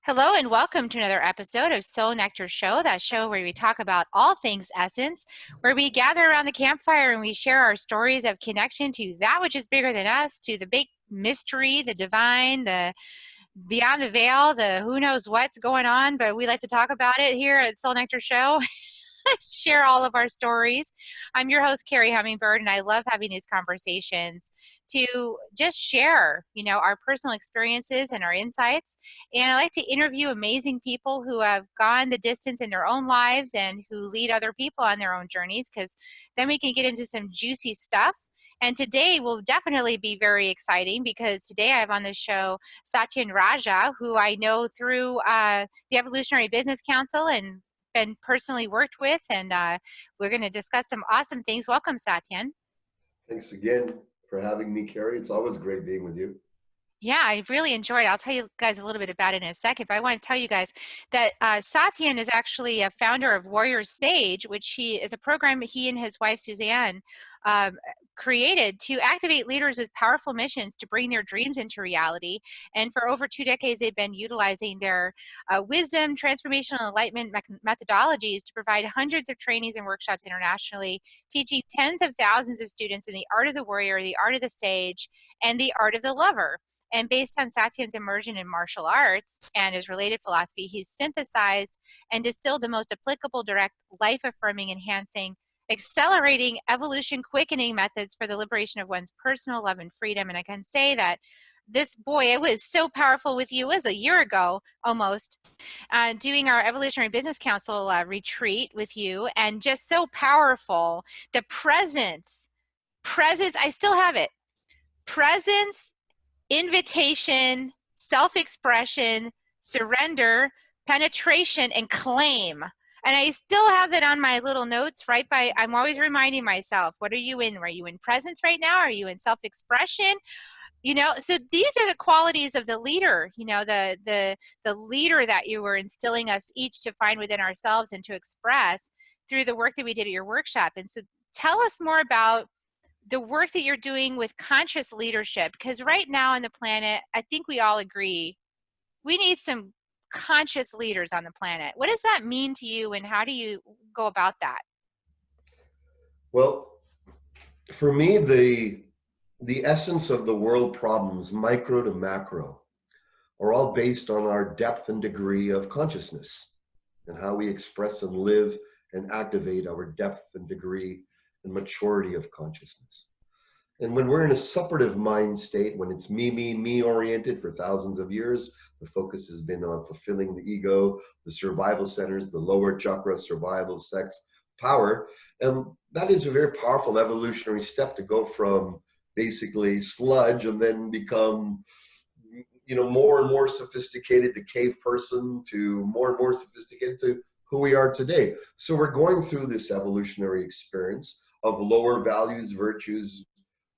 Hello and welcome to another episode of Soul Nectar Show, that show where we talk about all things essence, where we gather around the campfire and we share our stories of connection to that which is bigger than us, to the big mystery, the divine, the beyond the veil, the who knows what's going on, but we like to talk about it here at Soul Nectar Show. Share all of our stories. I'm your host, Carrie Hummingbird, and I love having these conversations to just share, our personal experiences and our insights. And I like to interview amazing people who have gone the distance in their own lives and who lead other people on their own journeys, because then we can get into some juicy stuff. And today will definitely be very exciting because today I have on the show Satyen Raja, who I know through the Evolutionary Business Council and been personally worked with, and we're going to discuss some awesome things. Welcome, Satyen. Thanks again for having me, Carrie. It's always great being with you. Yeah, I really enjoyed it. I'll tell you guys a little bit about it in a second, but I want to tell you guys that Satyen is actually a founder of WarriorSage, which he is a program he and his wife, Suzanne, um, created to activate leaders with powerful missions to bring their dreams into reality. And for over 2 decades, they've been utilizing their wisdom, transformational enlightenment methodologies to provide hundreds of trainings and workshops internationally, teaching tens of thousands of students in the art of the warrior, the art of the sage, and the art of the lover. And based on Satyen's immersion in martial arts and his related philosophy, he's synthesized and distilled the most applicable, direct, life-affirming, enhancing, accelerating, evolution, quickening methods for the liberation of one's personal love and freedom. And I can say that this boy, it was so powerful with you. It was a year ago almost, doing our Evolutionary Business Council retreat with you, and just so powerful. The presence, I still have it. Presence, invitation, self-expression, surrender, penetration, and claim. And I still have it on my little notes I'm always reminding myself, what are you in? Are you in presence right now? Are you in self-expression? So these are the qualities of the leader, the leader that you were instilling us each to find within ourselves and to express through the work that we did at your workshop. And so tell us more about the work that you're doing with conscious leadership, because right now on the planet, I think we all agree, we need some conscious leaders on the planet. What does that mean to you, and how do you go about that? Well, for me, the essence of the world problems, micro to macro, are all based on our depth and degree of consciousness and how we express and live and activate our depth and degree and maturity of consciousness. And when we're in a suppurative mind state, when it's me oriented for thousands of years, the focus has been on fulfilling the ego, the survival centers, the lower chakra, survival, sex, power. And that is a very powerful evolutionary step to go from basically sludge and then become, more and more sophisticated, the cave person, to more and more sophisticated to who we are today. So we're going through this evolutionary experience of lower values, virtues,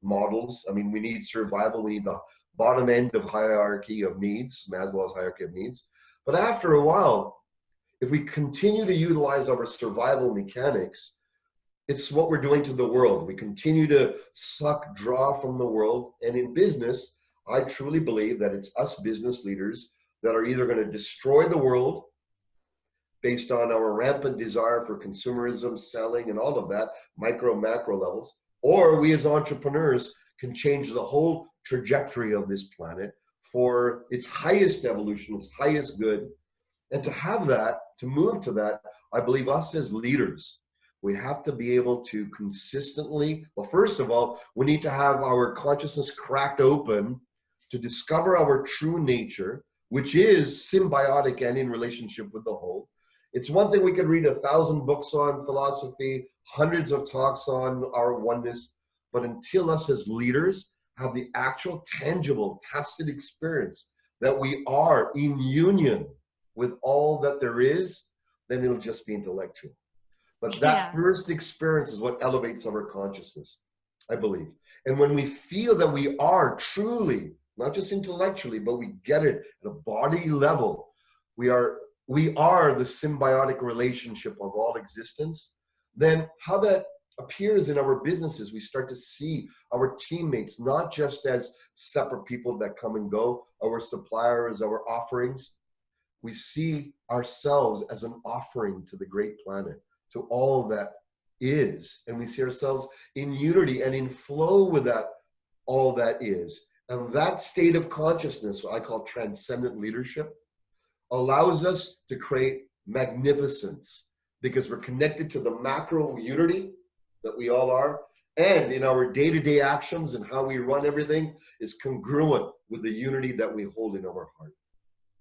models. I mean, we need survival. We need the bottom end of hierarchy of needs, Maslow's hierarchy of needs. But after a while, if we continue to utilize our survival mechanics, it's what we're doing to the world. We continue to draw from the world. And in business, I truly believe that it's us business leaders that are either going to destroy the world based on our rampant desire for consumerism, selling, and all of that, micro, macro levels, or we as entrepreneurs can change the whole trajectory of this planet for its highest evolution, its highest good. And to have that, to move to that, I believe us as leaders, we have to be able to consistently, well, first of all, we need to have our consciousness cracked open to discover our true nature, which is symbiotic and in relationship with the whole. It's one thing we could read 1,000 books on philosophy, hundreds of talks on our oneness, but until us as leaders have the actual, tangible, tested experience that we are in union with all that there is, then it'll just be intellectual. But that first experience is what elevates our consciousness, I believe. And when we feel that we are truly, not just intellectually, but we get it at a body level, we are the symbiotic relationship of all existence, then how that appears in our businesses, we start to see our teammates not just as separate people that come and go, our suppliers, our offerings, we see ourselves as an offering to the great planet, to all that is, and we see ourselves in unity and in flow with that, all that is. And that state of consciousness, what I call transcendent leadership, allows us to create magnificence, because we're connected to the macro unity that we all are, and in our day-to-day actions and how we run everything is congruent with the unity that we hold in our heart.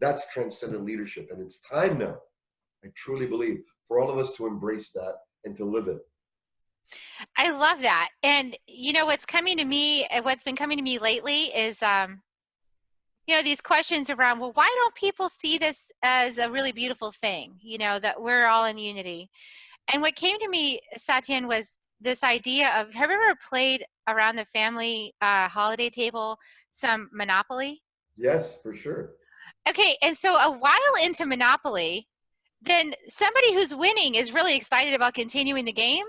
That's transcendent leadership, and it's time now, I truly believe, for all of us to embrace that and to live it. I love that. And you know, what's been coming to me lately is you know, these questions around, well, why don't people see this as a really beautiful thing, you know, that we're all in unity? And what came to me, Satyen, was this idea of, have you ever played around the family holiday table some Monopoly? Yes, for sure. Okay, and so a while into Monopoly, then somebody who's winning is really excited about continuing the game.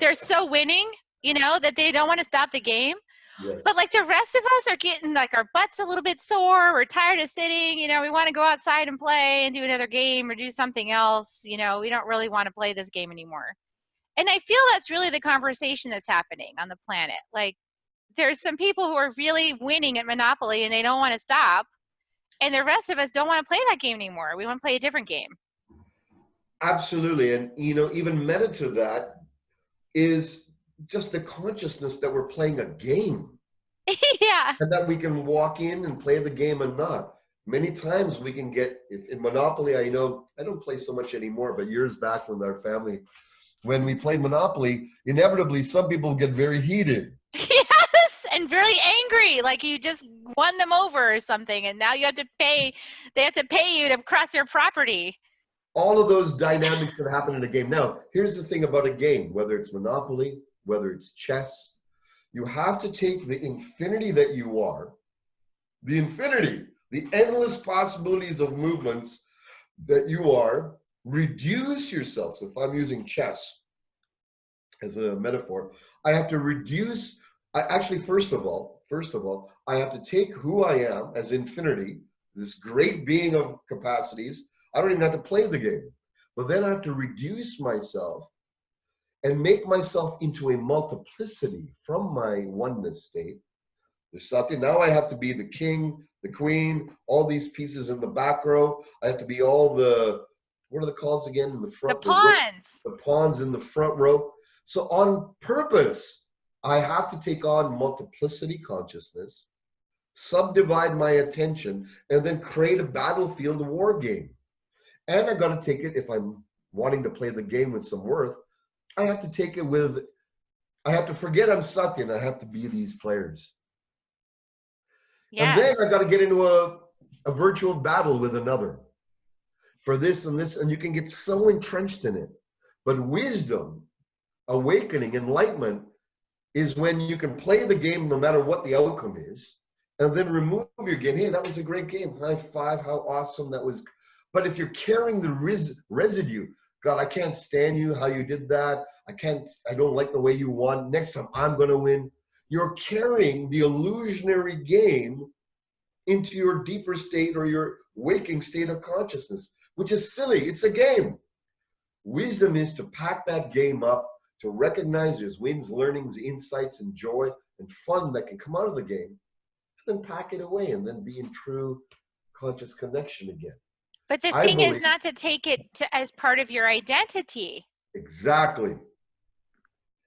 They're so winning, you know, that they don't want to stop the game. Yes. But like the rest of us are getting like our butts a little bit sore. We're tired of sitting, you know, we want to go outside and play and do another game or do something else. You know, we don't really want to play this game anymore. And I feel that's really the conversation that's happening on the planet. Like there's some people who are really winning at Monopoly and they don't want to stop. And the rest of us don't want to play that game anymore. We want to play a different game. Absolutely. And, you know, even meta to that is just the consciousness that we're playing a game. Yeah. And that we can walk in and play the game and not. Many times we can get, if in Monopoly, I know, I don't play so much anymore, but years back when our family, when we played Monopoly, inevitably some people get very heated. Yes, and really angry, like you just won them over or something, and now you have to pay, they have to pay you to cross their property. All of those dynamics that happen in a game. Now, here's the thing about a game, whether it's Monopoly, whether it's chess, you have to take the infinity that you are, the infinity, the endless possibilities of movements that you are, reduce yourself. So if I'm using chess as a metaphor, I have to reduce, actually, first of all, I have to take who I am as infinity, this great being of capacities. I don't even have to play the game, but then I have to reduce myself and make myself into a multiplicity from my oneness state. There's something, now I have to be the king, the queen, all these pieces in the back row. I have to be all the, what are the calls again in the front? The pawns. The pawns in the front row. So on purpose, I have to take on multiplicity consciousness, subdivide my attention, and then create a battlefield war game. And I got to take it, if I'm wanting to play the game with some worth, I have to take it with, I have to forget I'm Satyen. I have to be these players. Yes. And then I got to get into a virtual battle with another for this and this, and you can get so entrenched in it. But wisdom, awakening, enlightenment is when you can play the game no matter what the outcome is, and then remove your game. Hey, that was a great game. High five, how awesome that was. But if you're carrying the residue, God, I can't stand you, how you did that. I don't like the way you won. Next time I'm going to win. You're carrying the illusionary game into your deeper state or your waking state of consciousness, which is silly. It's a game. Wisdom is to pack that game up, to recognize there's wins, learnings, insights, and joy and fun that can come out of the game, and then pack it away and then be in true conscious connection again. But the thing is not to take it as part of your identity. Exactly.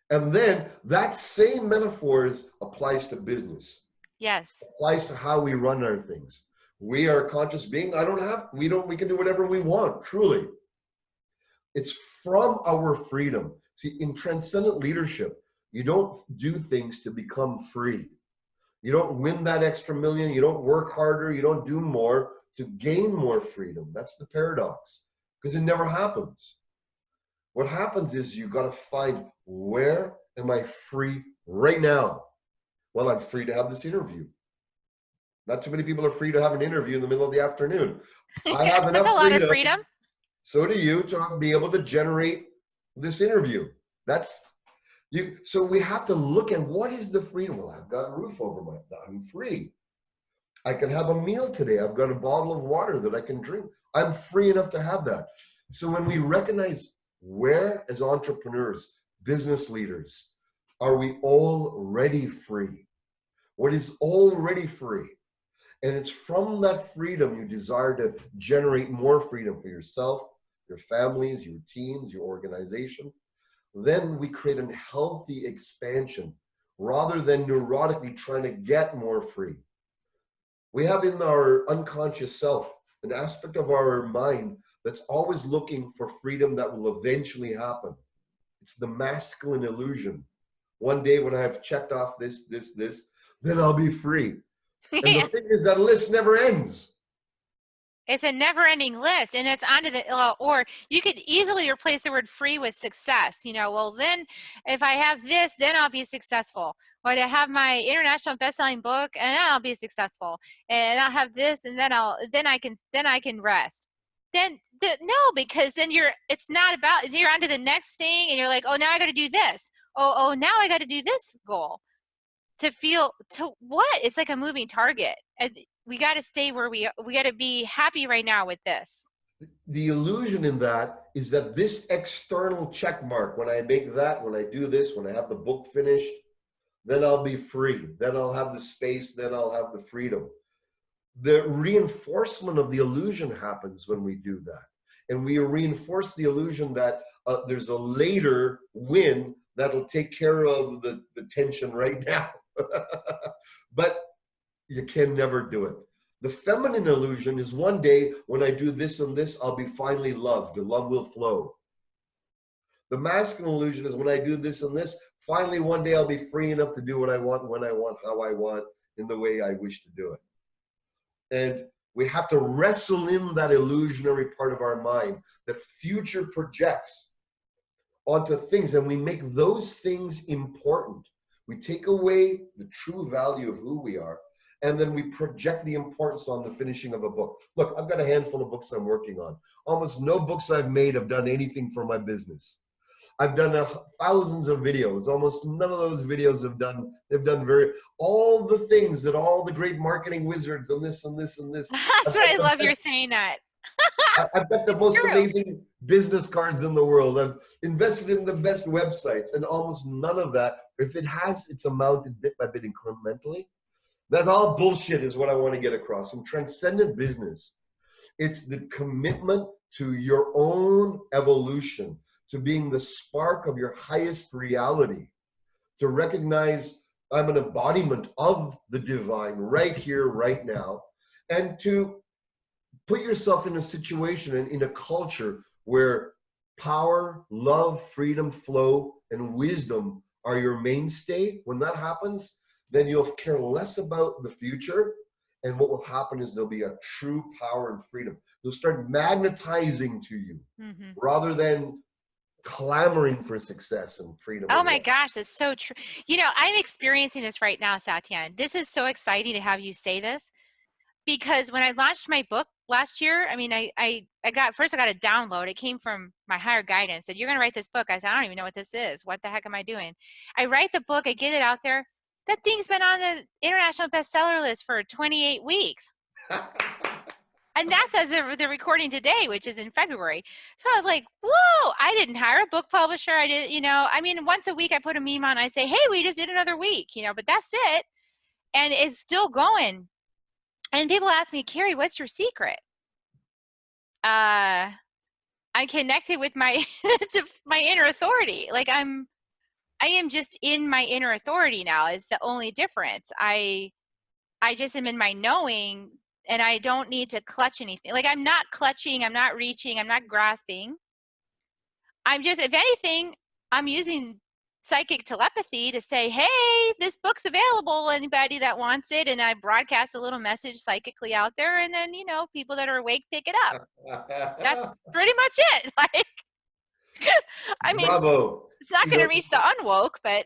And then that same metaphors applies to business. Yes. Applies to how we run our things. We are a conscious being. We can do whatever we want, truly. It's from our freedom. See, in transcendent leadership, you don't do things to become free. You don't win that extra million. You don't work harder. You don't do more to gain more freedom. That's the paradox, because it never happens. What happens is you got to find, where am I free right now? Well, I'm free to have this interview. Not too many people are free to have an interview in the middle of the afternoon. I have enough That's a lot of freedom. So do you, to be able to generate this interview. That's you. So we have to look at, what is the freedom? Well, I've got a roof over my head. I'm free. I can have a meal today. I've got a bottle of water that I can drink. I'm free enough to have that. So when we recognize where, as entrepreneurs, business leaders, are we already free? What is already free? And it's from that freedom you desire to generate more freedom for yourself, your families, your teams, your organization. Then we create a healthy expansion rather than neurotically trying to get more free. We have in our unconscious self an aspect of our mind that's always looking for freedom that will eventually happen. It's the masculine illusion. One day when I've checked off this, then I'll be free. And the Yeah. thing is, that list never ends. It's a never-ending list, and it's onto the or you could easily replace the word free with success. Well, then if I have this, then I'll be successful. Or to have my international best-selling book, and then I'll be successful. And I'll have this, and then I can rest. No, because then it's not about, you're on to the next thing, and you're like, oh, now I got to do this. Oh, now I got to do this goal. To what? It's like a moving target. And we got to stay where we got to be happy right now with this. The illusion in that is that this external check mark, when I make that, when I do this, when I have the book finished, then I'll be free. Then I'll have the space. Then I'll have the freedom. The reinforcement of the illusion happens when we do that. And we reinforce the illusion that there's a later win that'll take care of the tension right now. But you can never do it. The feminine illusion is one day when I do this and this, I'll be finally loved. The love will flow. The masculine illusion is when I do this and this, finally one day I'll be free enough to do what I want, when I want, how I want, in the way I wish to do it. And we have to wrestle in that illusionary part of our mind that future projects onto things, and we make those things important. We take away the true value of who we are, and then we project the importance on the finishing of a book. Look, I've got a handful of books I'm working on. Almost no books I've made have done anything for my business. I've done thousands of videos. Almost none of those videos they've done all the things that all the great marketing wizards and this and this and this. That's what I love you're saying that. I've got the most amazing business cards in the world. I've invested in the best websites, and almost none of that, if it has, it's amounted bit by bit incrementally. That's all bullshit is what I want to get across. In transcendent business, it's the commitment to your own evolution, to being the spark of your highest reality, to recognize I'm an embodiment of the divine right here, right now, and to put yourself in a situation and in a culture where power, love, freedom, flow, and wisdom are your mainstay. When that happens, then you'll care less about the future. And what will happen is there'll be a true power and freedom. You'll start magnetizing to you rather than clamoring for success and freedom. Oh my gosh, that's so true. I'm experiencing this right now, Satyen. This is so exciting to have you say this, because when I launched my book last year, I got a download. It came from my higher guidance. Said, you're going to write this book. I said, I don't even know what this is. What the heck am I doing? I write the book. I get it out there. That thing's been on the international bestseller list for 28 weeks. And that's as the recording today, which is in February. So I was like, whoa, I didn't hire a book publisher. I did, once a week I put a meme on. I say, hey, we just did another week, but that's it. And it's still going. And people ask me, Carrie, what's your secret? I connected with my to my inner authority. Like I am just in my inner authority now is the only difference. I just am in my knowing, and I don't need to clutch anything. Like I'm not clutching, I'm not reaching, I'm not grasping. I'm just, if anything, I'm using psychic telepathy to say, hey, this book's available, anybody that wants it. And I broadcast a little message psychically out there, and then, people that are awake pick it up. That's pretty much it. Bravo. It's not going to reach the unwoke, but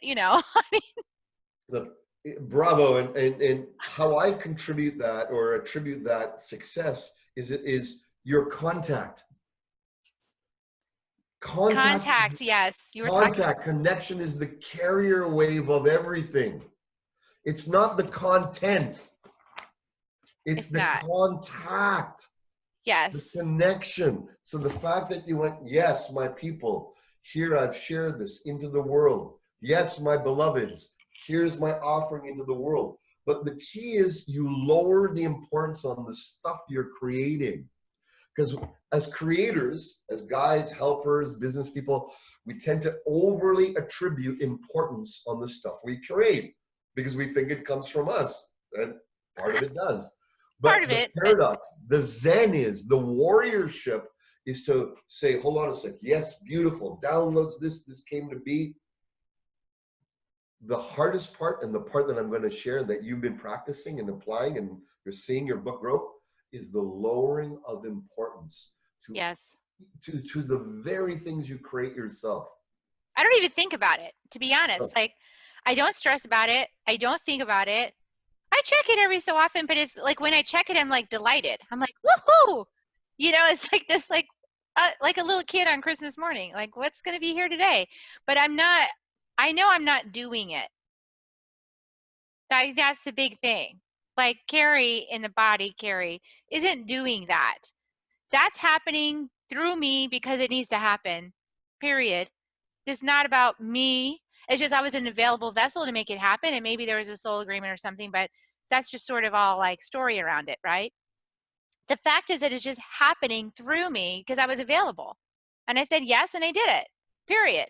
Look, bravo. And how I contribute that or attribute that success is your contact. Contact, yes. Connection is the carrier wave of everything. It's not the content. It's It's the not. contact, the Yes. connection. So the fact that you went, yes, my people, here I've shared this into the world. Yes, my beloveds, here's my offering into the world. But the key is you lower the importance on the stuff you're creating. Because as creators, as guides, helpers, business people, we tend to overly attribute importance on the stuff we create because we think it comes from us. And part of it does. Part But of the it, but paradox, the Zen is, the warriorship is to say, hold on a sec, yes, beautiful, downloads, this came to be. The hardest part, and the part that I'm going to share that you've been practicing and applying and you're seeing your book grow, is the lowering of importance to yes. to the very things you create yourself. I don't even think about it, to be Oh, honest. Like, I don't stress about it. I don't think about it. I check it every so often, but it's like when I check it, I'm like delighted. I'm like, woohoo! You know, it's like this, like a little kid on Christmas morning. Like, what's going to be here today? But I'm not. I know I'm not doing it. That's the big thing. Like Carrie in the body, Carrie isn't doing that. That's happening through me because it needs to happen. Period. It's not about me. It's just I was an available vessel to make it happen, and maybe there was a soul agreement or something, but that's just sort of all like story around it, right? The fact is that it's just happening through me because I was available. And I said yes, and I did it. Period.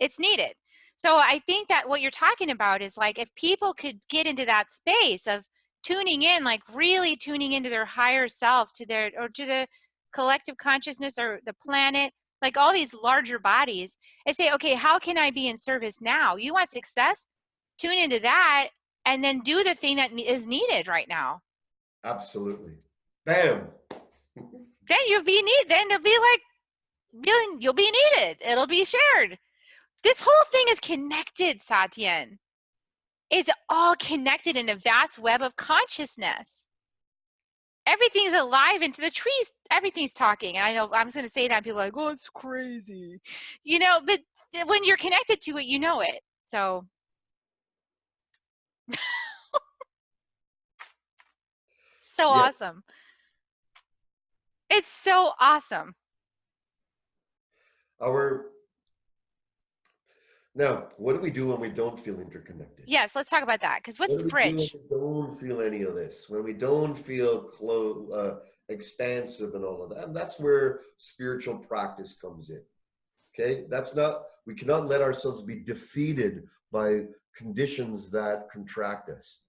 It's needed. So I think that what you're talking about is like if people could get into that space of tuning in, like really tuning into their higher self, to their or to the collective consciousness or the planet, like all these larger bodies, and say, okay, how can I be in service now? You want success? Tune into that and then do the thing that is needed right now. absolutely. Bam. Then you'll be needed. Then it'll be like you'll be needed. It'll be shared. This whole thing is connected, Satyen. It's all connected in a vast web of consciousness. Everything's alive into the trees. Everything's talking. And I know I'm just going to say that and people are like, oh, it's crazy. You know, but when you're connected to it, you know it. So so Yeah. awesome. It's so awesome. Our Now, what do we do when we don't feel interconnected? Yes, let's talk about that. Because what's What the do we do when bridge? we don't feel any of this? When we don't feel expansive and all of that? And that's where spiritual practice comes in. Okay, we cannot let ourselves be defeated by conditions that contract us.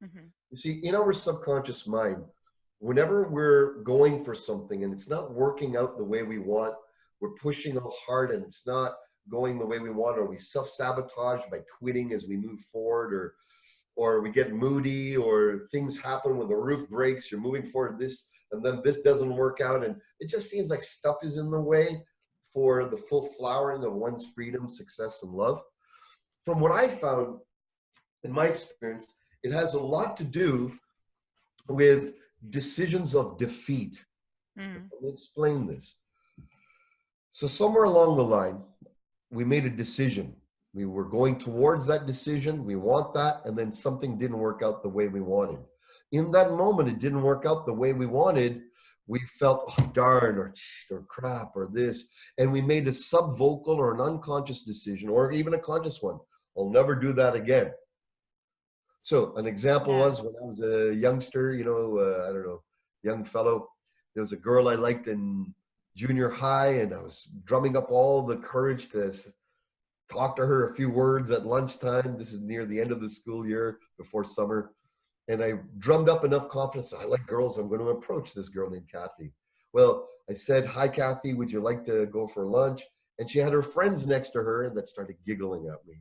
Mm-hmm. You see, in our subconscious mind, whenever we're going for something and it's not working out the way we want, we're pushing all hard and it's not going the way we want, or we self-sabotage by quitting as we move forward, or we get moody, or things happen when the roof breaks, you're moving forward this, and then this doesn't work out, and it just seems like stuff is in the way for the full flowering of one's freedom, success, and love. From what I found in my experience, it has a lot to do with decisions of defeat. Mm. Let me explain this. So somewhere along the line, we made a decision. We were going towards that decision. We want that. And then something didn't work out the way we wanted. In that moment, it didn't work out the way we wanted. We felt, oh, darn, or crap, or this. And we made a subvocal or an unconscious decision, or even a conscious one. I'll never do that again. So an example Yeah. was when I was a youngster, I don't know, young fellow, there was a girl I liked in junior high, and I was drumming up all the courage to talk to her a few words at lunchtime. This is near the end of the school year before summer. And I drummed up enough confidence. I like girls. I'm going to approach this girl named Kathy. Well, I said, hi, Kathy, would you like to go for lunch? And she had her friends next to her that started giggling at me.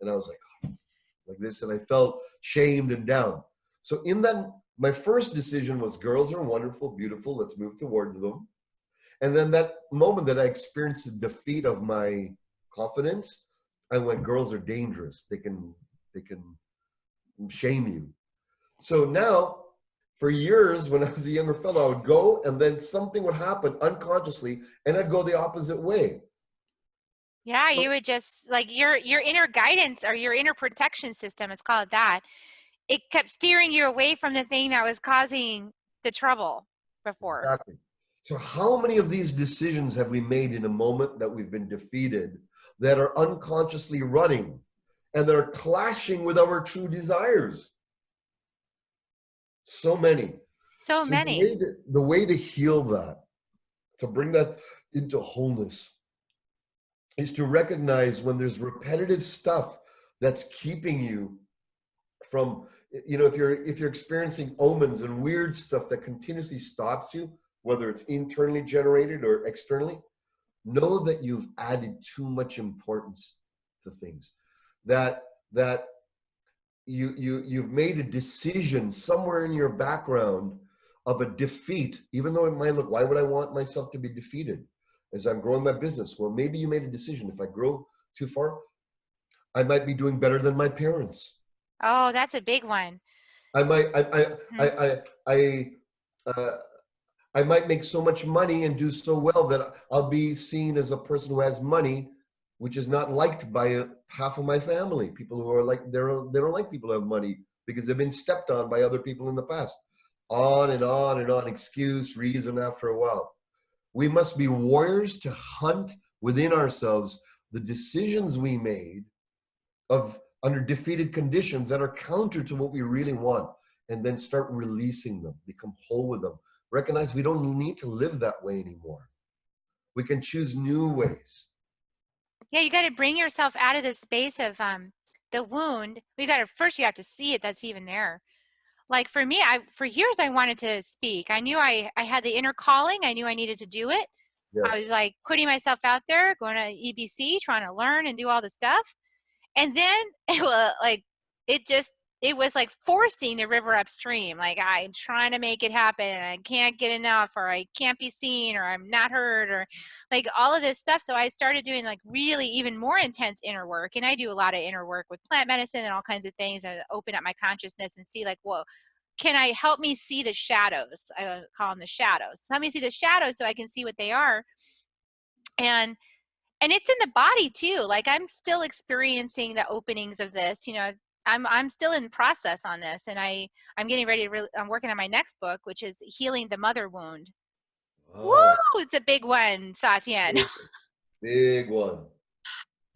And I was like this, and I felt shamed and down. So in that, my first decision was girls are wonderful, beautiful. Let's move towards them. And then that moment that I experienced the defeat of my confidence, I went, girls are dangerous. They can shame you. So now, for years, when I was a younger fellow, I would go and then something would happen unconsciously and I'd go the opposite way. Yeah, So you would just like your inner guidance or your inner protection system, let's call it that. it kept steering you away from the thing that was causing the trouble before. Exactly. So how many of these decisions have we made in a moment that we've been defeated that are unconsciously running and that are clashing with our true desires? So many. So So many. the way to heal that, to bring that into wholeness, is to recognize when there's repetitive stuff that's keeping you from, if you're experiencing omens and weird stuff that continuously stops you, whether it's internally generated or externally, know that you've added too much importance to things, that you've made a decision somewhere in your background of a defeat, even though it might look, why would I want myself to be defeated as I'm growing my business? Well, maybe you made a decision. If I grow too far, I might be doing better than my parents. Oh, that's a big one. I might, Hmm. uh, I might make so much money and do so well that I'll be seen as a person who has money, which is not liked by half of my family. People who are like, they don't like people who have money because they've been stepped on by other people in the past. On and on and on, excuse, reason after a while. We must be warriors to hunt within ourselves the decisions we made of under defeated conditions that are counter to what we really want, and then start releasing them, become whole with them. Recognize we don't need to live that way anymore. We can choose new ways. Yeah, you got to bring yourself out of this space of the wound. We got to first, you have to see it that's even there. Like for me, for years I wanted to speak. I knew I had the inner calling. I knew I needed to do it. I was Yes. like putting myself out there, going to EBC, trying to learn and do all the stuff. And then it was like, it just, it was like forcing the river upstream. Like I'm trying to make it happen and I can't get enough, or I can't be seen, or I'm not heard, or like all of this stuff. So I started doing like really even more intense inner work. And I do a lot of inner work with plant medicine and all kinds of things, and open up my consciousness and see like, whoa, can I help me see the shadows? I call them the shadows. Help me see the shadows so I can see what they are. And it's in the body too. Like I'm still experiencing the openings of this, I'm still in process on this, and I'm getting ready to I'm working on my next book, which is healing the mother wound. Woo, Wow. it's a big one, Satyen. Big one.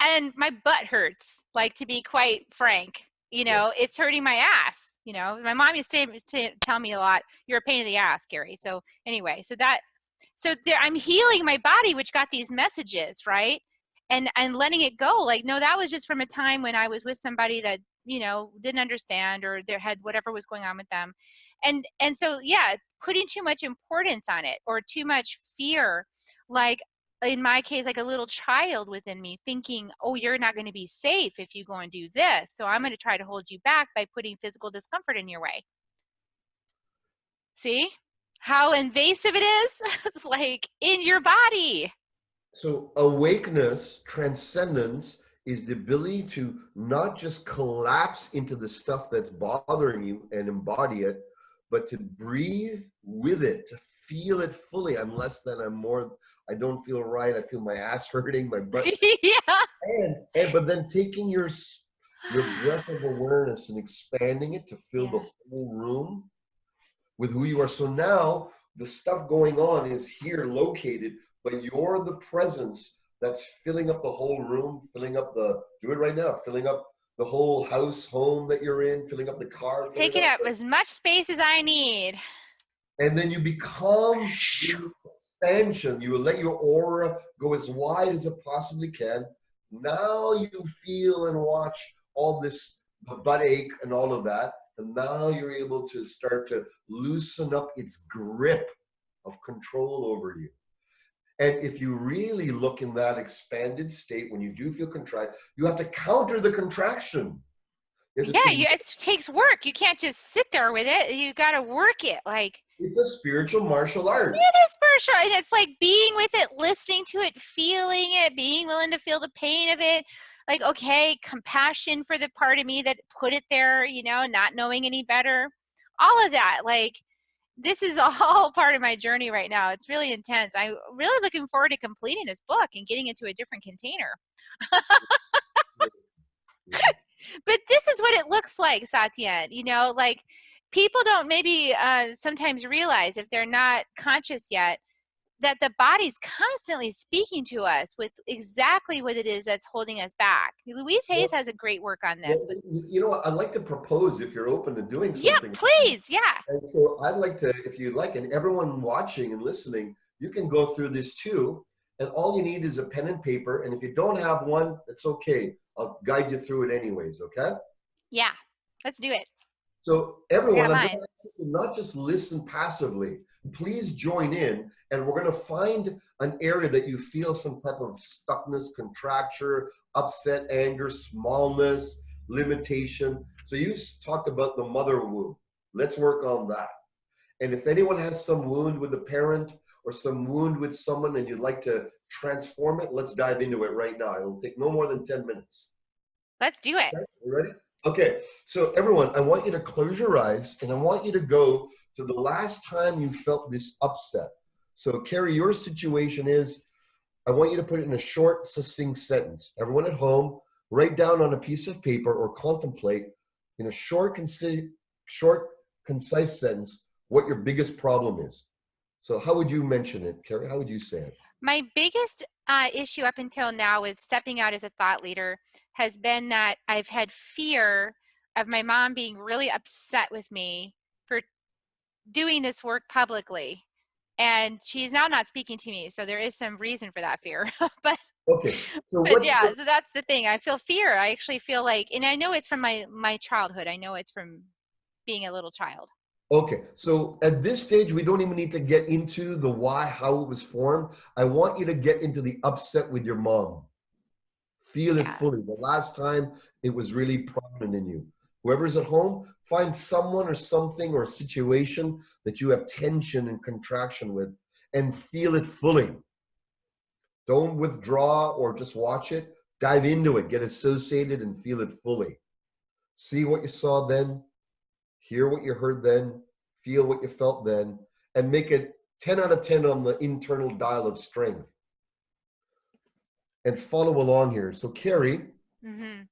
And my butt hurts, like, to be quite frank. Yes. It's hurting my ass. My mom used to tell me a lot, you're a pain in the ass, Gary. So anyway, so there, I'm healing my body, which got these messages, right? And letting it go. Like, no, that was just from a time when I was with somebody that, didn't understand, or there had whatever was going on with them. And so, yeah, putting too much importance on it, or too much fear, like in my case, like a little child within me thinking, oh, you're not going to be safe if you go and do this. So I'm going to try to hold you back by putting physical discomfort in your way. See how invasive it is? It's like in your body. So awakeness, transcendence, is the ability to not just collapse into the stuff that's bothering you and embody it, but to breathe with it, to feel it fully. I'm less than, I'm more, I don't feel right. I feel my ass hurting, my butt. Yeah. But then taking your breath of awareness and expanding it to fill the Yeah. whole room with who you are. So now the stuff going on is here located, but you're the presence that's filling up the whole room, filling up do it right now, filling up the whole house, home that you're in, filling up the car, filling Taking up up as much space as I need. and then you become in expansion. You will let your aura go as wide as it possibly can. Now you feel and watch all this, the butt ache and all of that. And now you're able to start to loosen up its grip of control over you. And if you really look in that expanded state, when you do feel contract, you have to counter the contraction. You have to Yeah, say, it takes work. You can't just sit there with it. You got to work it. Like, it's a spiritual martial art. it is spiritual, and it's like being with it, listening to it, feeling it, being willing to feel the pain of it. Like, okay, compassion for the part of me that put it there, not knowing any better. All of that, like, this is all part of my journey right now. It's really intense. I'm really looking forward to completing this book and getting it to a different container. But this is what it looks like, Satyen. You know, like people don't maybe sometimes realize if they're not conscious yet that the body's constantly speaking to us with exactly what it is that's holding us back. Louise Hayes Well, has a great work on this. well, But you know what? I'd like to propose if you're open to doing yeah, something. please, yeah. And so I'd like to, if you like, and everyone watching and listening, you can go through this too. And all you need is a pen and paper. And if you don't have one, it's okay. I'll guide you through it anyways, okay? Yeah, let's do it. So I got everyone, I'm going to mine. ask you to not just listen passively. Please join in, and we're going to find an area that you feel some type of stuckness, contracture, upset, anger, smallness, limitation. So you talked about the mother wound. Let's work on that. And if anyone has some wound with a parent or some wound with someone and you'd like to transform it, let's dive into it right now. It'll take no more than 10 minutes. Let's do it. Okay, you ready? Okay, so everyone, I want you to close your eyes and I want you to go to the last time you felt this upset. So Carrie, your situation is, I want you to put it in a short, succinct sentence. Everyone at home, write down on a piece of paper or contemplate in a short, concise sentence what your biggest problem is. So how would you mention it, Carrie? How would you say it? My biggest issue up until now with stepping out as a thought leader has been that I've had fear of my mom being really upset with me for doing this work publicly. And she's now not speaking to me, so there is some reason for that fear. but Okay, so but what's yeah, the, so that's the thing. I feel fear. I actually feel like, and I know it's from my childhood. I know it's from being a little child. okay, so at this stage, we don't even need to get into the why, how it was formed. I want you to get into the upset with your mom. Feel it Yeah. fully. The last time it was really prominent in you. Whoever's at home, find someone or something or a situation that you have tension and contraction with and feel it fully. Don't withdraw or just watch it. Dive into it, get associated and feel it fully. See what you saw then, hear what you heard then, feel what you felt then, and make it 10 out of 10 on the internal dial of strength. And follow along here. So, Carrie, Mm-hmm.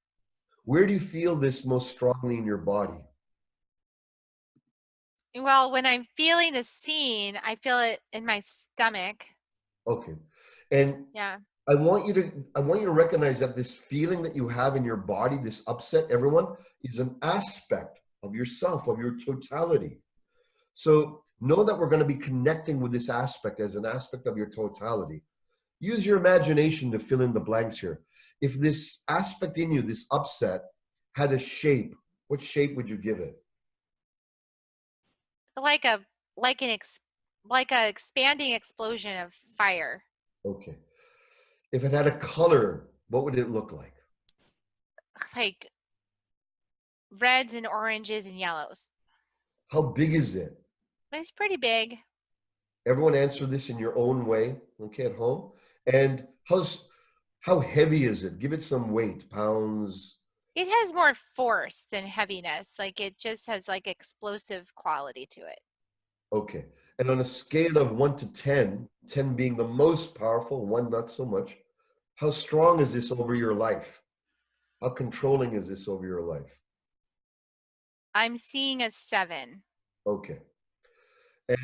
where do you feel this most strongly in your body? Well, when I'm feeling the scene, I feel it in my stomach. Okay. And Yeah. I want you to recognize that this feeling that you have in your body, this upset, everyone, is an aspect of yourself, of your totality. So know that we're going to be connecting with this aspect as an aspect of your totality. Use your imagination to fill in the blanks here. If this aspect in you, this upset, had a shape, what shape would you give it? Like a like an ex like a expanding explosion of fire. Okay. If it had a color, what would it look like? Like reds and oranges and yellows. How big is it? It's pretty big. Everyone answer this in your own way, okay, at home. And how heavy is it? Give it some weight, pounds. It has more force than heaviness. Like it just has like explosive quality to it. Okay. And on a scale of 1 to 10, 10 being the most powerful, 1 not so much, how strong is this over your life? How controlling is this over your life? I'm seeing a 7. Okay.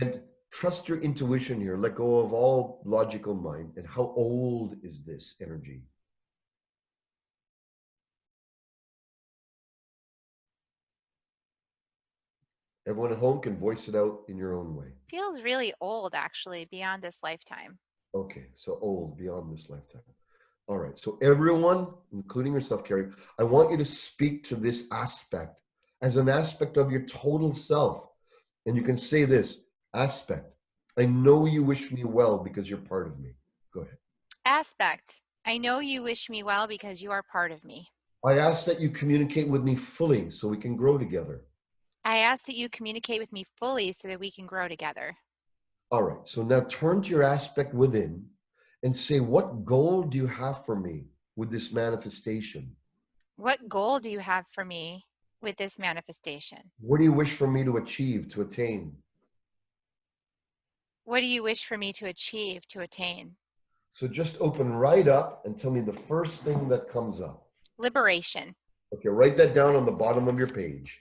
And trust your intuition here. Let go of all logical mind. And how old is this energy? Everyone at home can voice it out in your own way. Feels really old actually, beyond this lifetime. Okay, so old, beyond this lifetime. All right, so everyone, including yourself, Carrie, I want you to speak to this aspect as an aspect of your total self. And you can say this aspect. I know you wish me well because you're part of me. Go ahead. Aspect. I know you wish me well because you are part of me. I ask that you communicate with me fully so we can grow together. I ask that you communicate with me fully so that we can grow together. All right, so now turn to your aspect within and say, what goal do you have for me with this manifestation? What goal do you have for me with this manifestation? What do you wish for me to achieve, to attain? What do you wish for me to achieve, to attain? So just open right up and tell me the first thing that comes up. Liberation. Okay, write that down on the bottom of your page.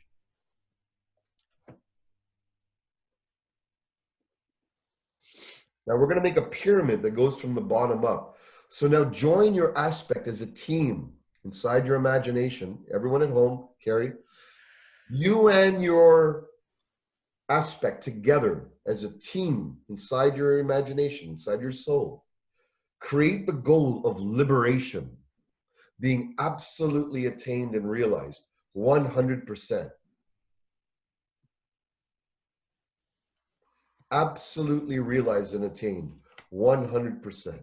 Now we're going to make a pyramid that goes from the bottom up. So now join your aspect as a team inside your imagination. Everyone at home, Carrie, you and your aspect together as a team inside your imagination, inside your soul. Create the goal of liberation, being absolutely attained and realized 100%. Absolutely realized and attained 100%.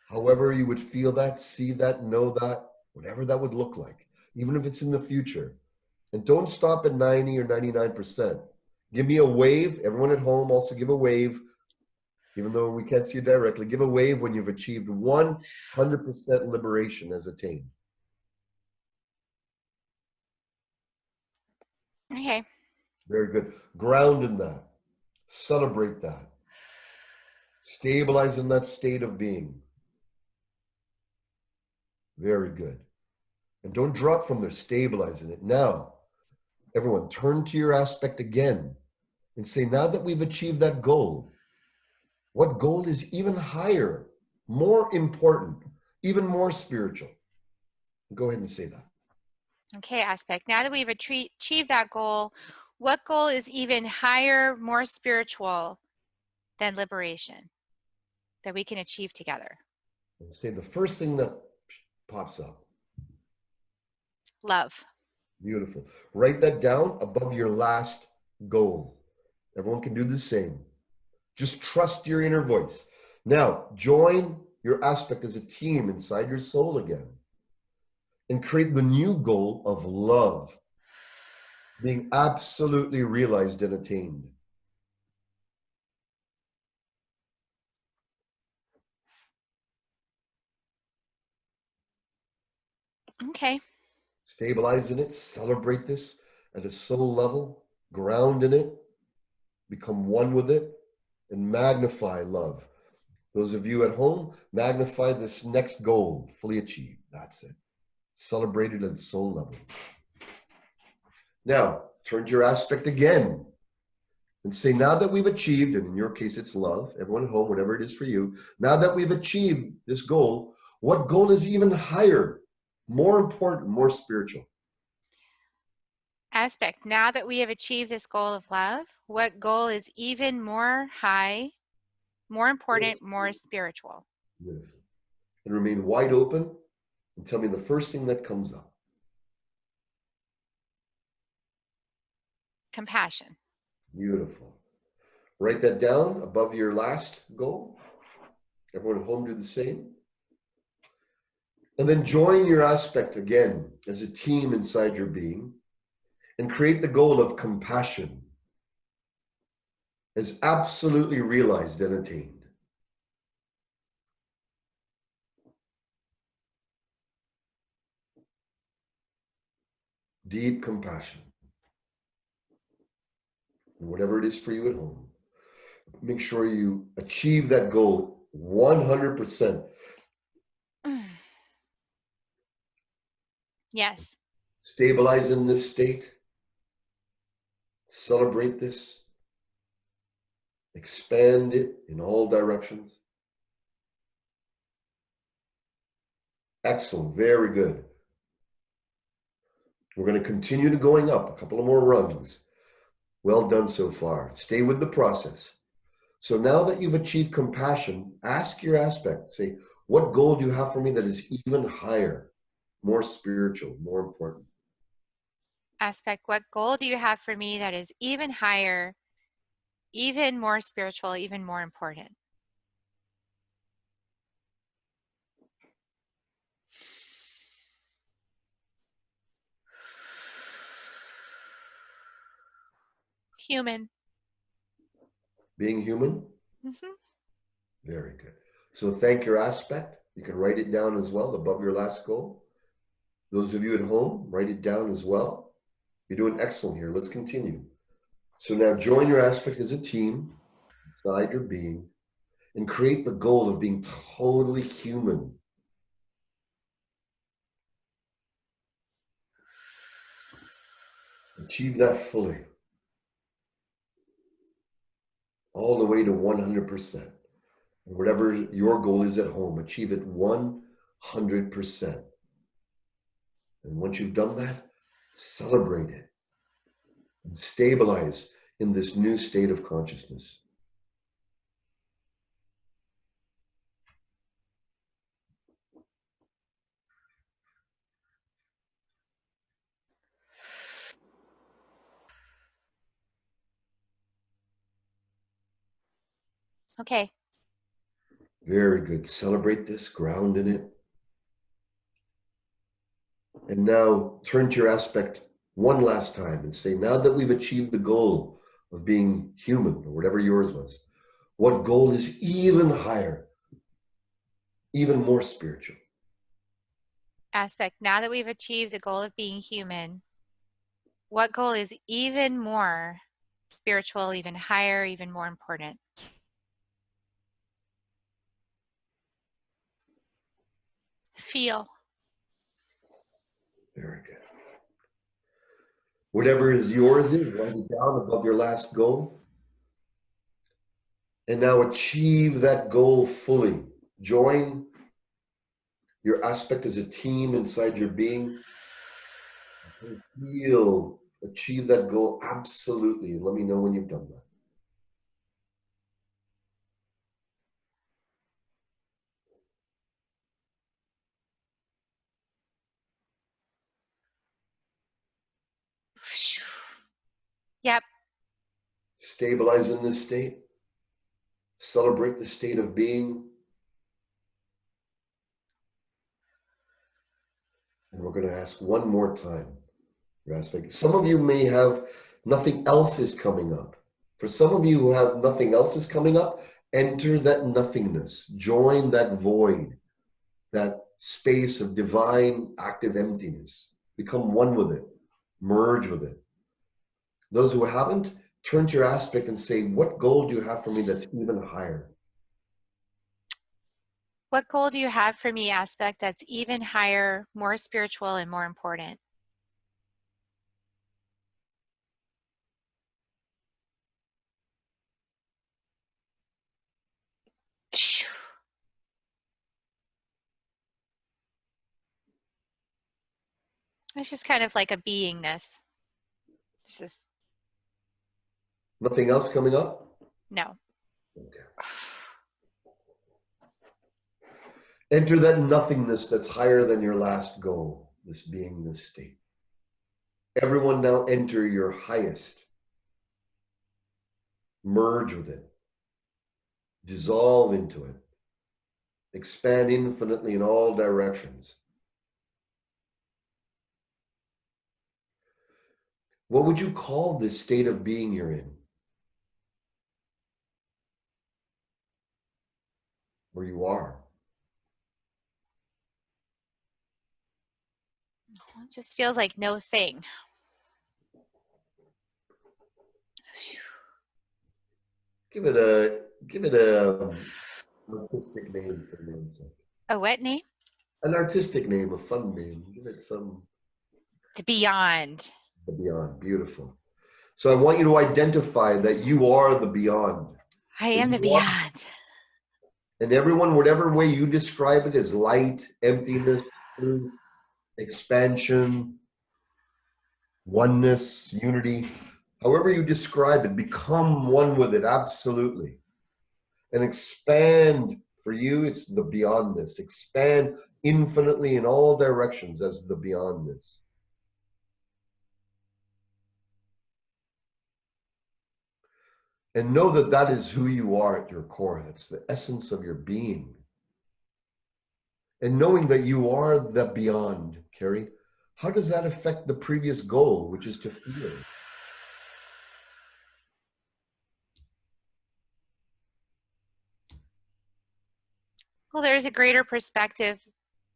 However you would feel that, see that, know that, whatever that would look like, even if it's in the future. And don't stop at 90 or 99%. Give me a wave. Everyone at home also give a wave. Even though we can't see it directly, give a wave when you've achieved 100% liberation as attained. Okay. Very good. Ground in that. Celebrate that. Stabilize in that state of being. Very good. And don't drop from there. Stabilize in it. Now, everyone, turn to your aspect again and say, now that we've achieved that goal, what goal is even higher, more important, even more spiritual? Go ahead and say that. Okay, aspect. Now that we've achieved that goal, what goal is even higher, more spiritual than liberation that we can achieve together? And say the first thing that pops up. Love. Beautiful. Write that down above your last goal. Everyone can do the same. Just trust your inner voice. Now, join your aspect as a team inside your soul again and create the new goal of love, being absolutely realized and attained. Okay. Stabilize in it, celebrate this at a soul level, ground in it, become one with it, and magnify love. Those of you at home, magnify this next goal, fully achieved. That's it. Celebrate it at the soul level. Now, turn to your aspect again and say, now that we've achieved, and in your case, it's love, everyone at home, whatever it is for you, now that we've achieved this goal, what goal is even higher, more important, more spiritual? Aspect. Now that we have achieved this goal of love, what goal is even more high, more important, more spiritual? Beautiful. And remain wide open and tell me the first thing that comes up. Compassion. Beautiful. Write that down above your last goal. Everyone at home do the same. And then join your aspect again as a team inside your being and create the goal of compassion as absolutely realized and attained. Deep compassion. Whatever it is for you at home, make sure you achieve that goal 100%. Yes. Stabilize in this state. Celebrate this. Expand it in all directions. Excellent. Very good. We're going to continue to going up a couple of more rungs. Well done so far. Stay with the process. So now that you've achieved compassion, ask your aspect. Say, what goal do you have for me that is even higher, more spiritual, more important? Aspect. What goal do you have for me that is even higher, even more spiritual, even more important? Human. Being human? Mm-hmm. Very good. So thank your aspect. You can write it down as well above your last goal. Those of you at home, write it down as well. You're doing excellent here. Let's continue. So now join your aspect as a team inside your being and create the goal of being totally human. Achieve that fully. All the way to 100%. Whatever your goal is at home, achieve it 100%. And once you've done that, celebrate it and stabilize in this new state of consciousness. Okay. Very good. Celebrate this, ground in it. And now turn to your aspect one last time and say, now that we've achieved the goal of being human, or whatever yours was, what goal is even higher, even more spiritual? Aspect. Now that we've achieved the goal of being human, what goal is even more spiritual, even higher, even more important? Feel. Very good. Whatever is yours is, write it down above your last goal. And now achieve that goal fully. Join your aspect as a team inside your being. Feel, achieve that goal absolutely. And let me know when you've done that. Yep. Stabilize in this state. Celebrate the state of being. And we're going to ask one more time. Your aspect. Some of you may have nothing else is coming up. For some of you who have nothing else is coming up, enter that nothingness. Join that void, that space of divine active emptiness. Become one with it. Merge with it. Those who haven't, turn to your aspect and say, what goal do you have for me that's even higher? What goal do you have for me, aspect, that's even higher, more spiritual, and more important? It's just kind of like a beingness. It's just Nothing else coming up? no. Okay. Enter that nothingness that's higher than your last goal, this beingness state. Everyone now enter your highest. Merge with it. Dissolve into it. Expand infinitely in all directions. What would you call this state of being you're in? Where you are? It just feels like no thing. Give it a artistic name for me. A what name? An artistic name, a fun name. Give it some. The beyond. The beyond. Beautiful. So I want you to identify that you are the beyond. I am the beyond. And everyone, whatever way you describe it, as light, emptiness, truth, expansion, oneness, unity, however you describe it, become one with it, absolutely. And expand. For you, it's the beyondness. Expand infinitely in all directions as the beyondness. And know that that is who you are at your core. That's the essence of your being. And knowing that you are the beyond, Carrie, how does that affect the previous goal, which is to feel? Well, there's a greater perspective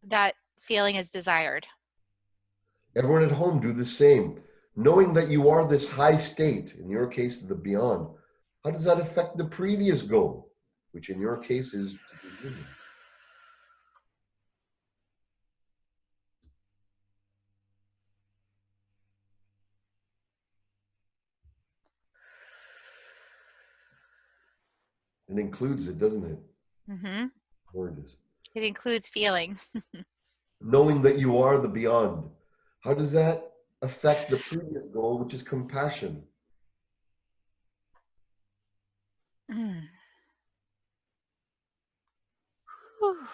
that feeling is desired. Everyone at home do the same. Knowing that you are this high state, in your case, the beyond, how does that affect the previous goal, which in your case is to be human? It includes it, doesn't it? Mm-hmm. Gorgeous. It includes feeling. Knowing that you are the beyond. How does that affect the previous goal, which is compassion? Mm. Whew.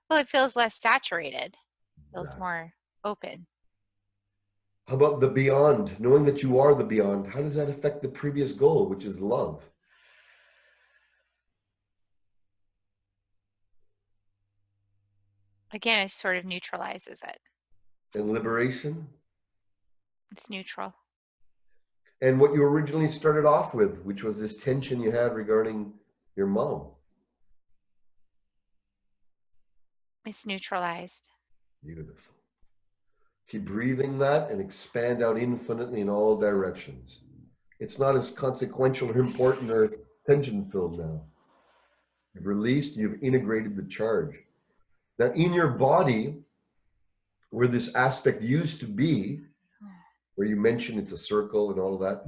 Well, it feels less saturated. Feels Exactly. more open. How about the beyond? Knowing that you are the beyond, how does that affect the previous goal, which is love? Again, it sort of neutralizes it. And liberation? It's neutral. And what you originally started off with, which was this tension you had regarding your mom. It's neutralized. Beautiful. Keep breathing that and expand out infinitely in all directions. It's not as consequential or important or tension filled now. You've released, you've integrated the charge. Now, in your body, where this aspect used to be, where you mentioned it's a circle and all of that,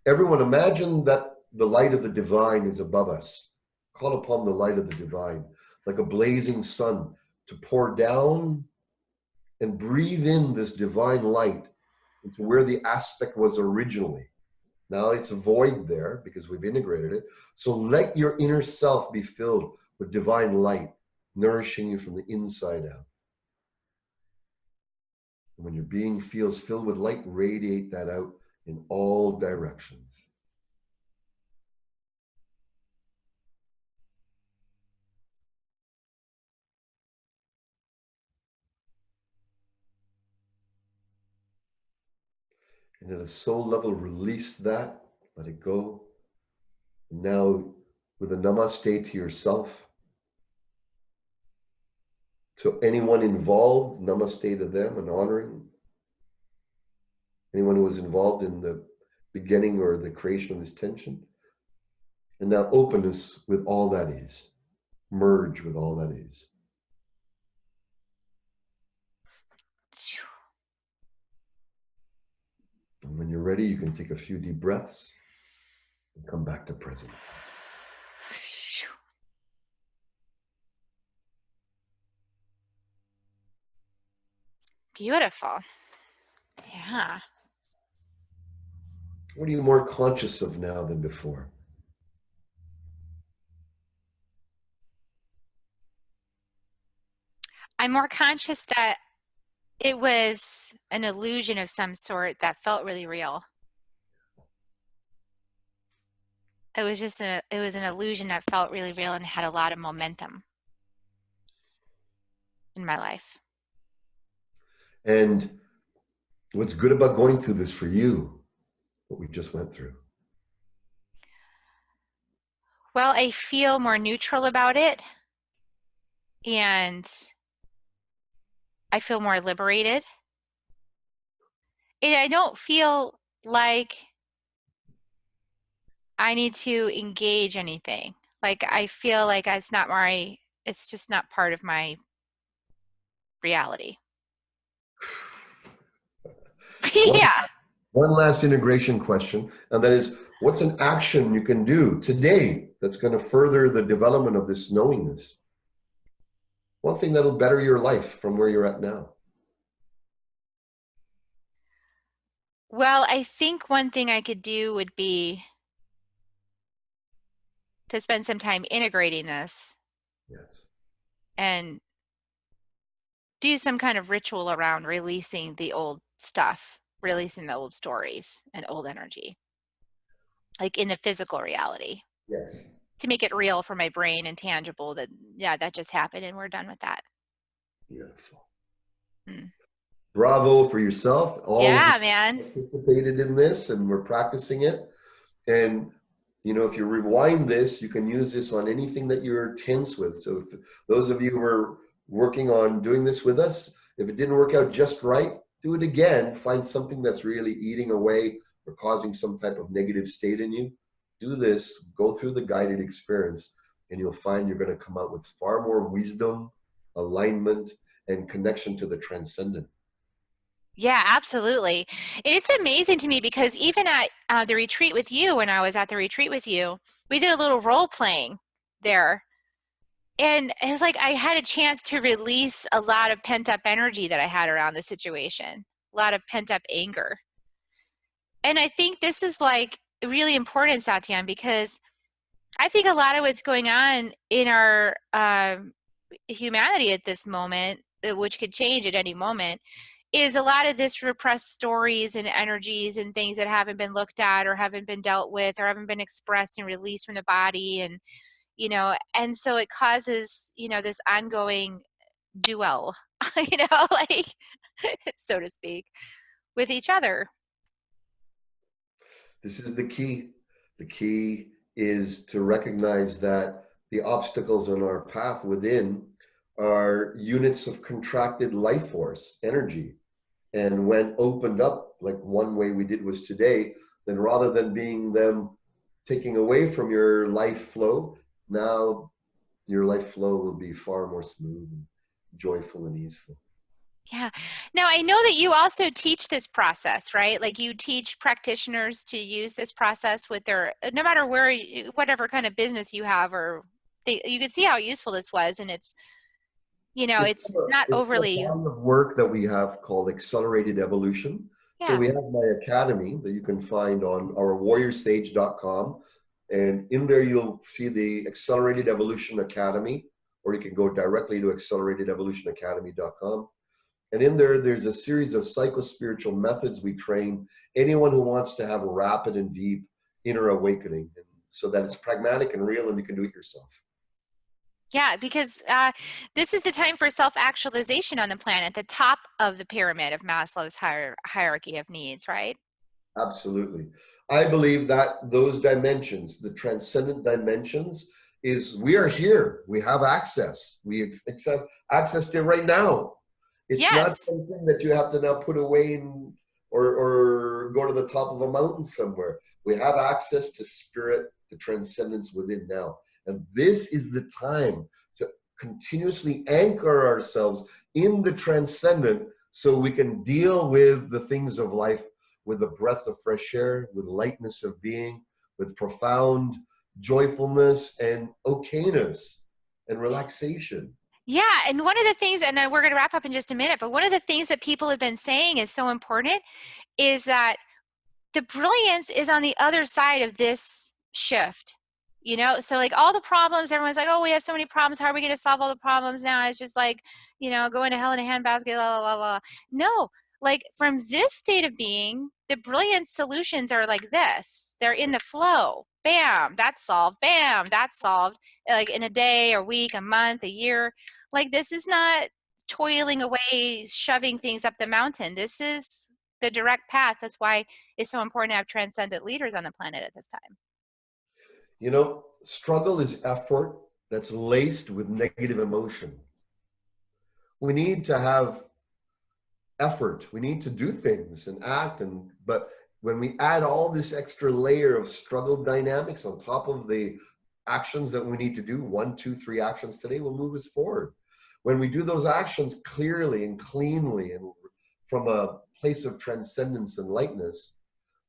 everyone imagine that the light of the divine is above us. Call upon the light of the divine, like a blazing sun, to pour down and breathe in this divine light into where the aspect was originally. Now it's a void there because we've integrated it. So let your inner self be filled with divine light, nourishing you from the inside out. And when your being feels filled with light, radiate that out in all directions. And at a soul level, release that, let it go. And now, with a namaste to yourself, to anyone involved, namaste to them and honoring anyone who was involved in the beginning or the creation of this tension. And now openness with all that is, merge with all that is. And when you're ready, you can take a few deep breaths and come back to present. Beautiful. Yeah. What are you more conscious of now than before? I'm more conscious that it was an illusion of some sort that felt really real. It was just it was an illusion that felt really real and had a lot of momentum in my life. And what's good about going through this for you, what we just went through? Well, I feel more neutral about it, and I feel more liberated. And I don't feel like I need to engage anything. Like I feel like it's just not part of my reality. One, Yeah. one last integration question, and that is, what's an action you can do today that's going to further the development of this knowingness? One thing that'll better your life from where you're at now. Well, I think one thing I could do would be to spend some time integrating this Yes. and do some kind of ritual around releasing the old stuff, releasing the old stories and old energy, like in the physical reality, Yes. to make it real for my brain and tangible that, yeah, that just happened and we're done with that. Beautiful. Mm. Bravo for yourself. All of you Yeah, man. participated in this and we're practicing it. And, you know, if you rewind this, you can use this on anything that you're tense with. So if those of you who are working on doing this with us, if it didn't work out just right, do it again. Find something that's really eating away or causing some type of negative state in you. Do this, go through the guided experience, and you'll find you're going to come out with far more wisdom, alignment, and connection to the transcendent. Yeah, absolutely. And it's amazing to me because even at the retreat with you, when I was at the retreat with you, we did a little role playing there. And it was like I had a chance to release a lot of pent up energy that I had around the situation, a lot of pent up anger. And I think this is like really important, Satyan, because I think a lot of what's going on in our humanity at this moment, which could change at any moment, is a lot of this repressed stories and energies and things that haven't been looked at or haven't been dealt with or haven't been expressed and released from the body. And, and so it causes, this ongoing duel, like, so to speak, with each other. This is the key. The key is to recognize that the obstacles on our path within are units of contracted life force, energy. And when opened up, like one way we did was today, then rather than being them taking away from your life flow, now your life flow will be far more smooth and joyful and easeful. Yeah. Now, I know that you also teach this process, right? Like you teach practitioners to use this process with their, no matter where, whatever kind of business you have, or you can see how useful this was. And it's, it's not It's a overly, body of work that we have called Accelerated Evolution. So yeah. we have my academy that you can find on our WarriorSage.com. And in there, you'll see the Accelerated Evolution Academy, or you can go directly to acceleratedevolutionacademy.com. And in there, there's a series of psycho-spiritual methods we train anyone who wants to have a rapid and deep inner awakening, and so that it's pragmatic and real and you can do it yourself. Yeah, because this is the time for self-actualization on the planet, the top of the pyramid of Maslow's hierarchy of needs, right? Absolutely. I believe that those dimensions, the transcendent dimensions, is we are here. We have access. We accept access to it right now. It's not Yes. something that you have to now put away or go to the top of a mountain somewhere. We have access to spirit, to transcendence within now. And this is the time to continuously anchor ourselves in the transcendent so we can deal with the things of life with a breath of fresh air, with lightness of being, with profound joyfulness and okayness and relaxation. Yeah, and one of the things, and we're going to wrap up in just a minute, but one of the things that people have been saying is so important is that the brilliance is on the other side of this shift. So like all the problems, everyone's like, oh, we have so many problems, how are we going to solve all the problems now? It's just like, going to hell in a handbasket, la la la la. No, like from this state of being, the brilliant solutions are like this. They're in the flow. Bam, that's solved. Bam, that's solved. Like in a day, a week, a month, a year. Like this is not toiling away, shoving things up the mountain. This is the direct path. That's why it's so important to have transcendent leaders on the planet at this time. Struggle is effort that's laced with negative emotion. We need to have effort. We need to do things and act, but when we add all this extra layer of struggle dynamics on top of the actions that we need to do, 1, 2, 3 actions today will move us forward. When we do those actions clearly and cleanly and from a place of transcendence and lightness,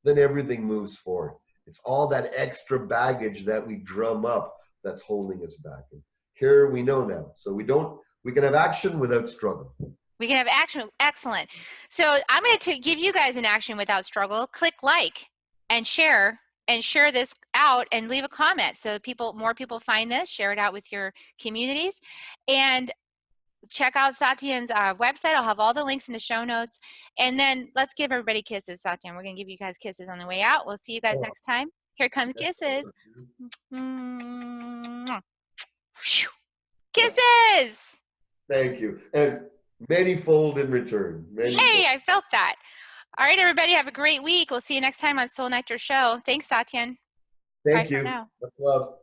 then everything moves forward. It's all that extra baggage that we drum up that's holding us back. And here we know now. So we can have action without struggle. We can have action. Excellent. So I'm going to give you guys an action without struggle. Click like and share this out and leave a comment so more people find this. Share it out with your communities and check out Satyen's website. I'll have all the links in the show notes. And then let's give everybody kisses, Satyen. We're going to give you guys kisses on the way out. We'll see you guys next time. Here comes kisses. Kisses. Thank you. And many-fold in return. Yay, I felt that. All right, everybody, have a great week. We'll see you next time on Soul Nectar Show. Thanks, Satyen. Thank Bye you. for now. Much love.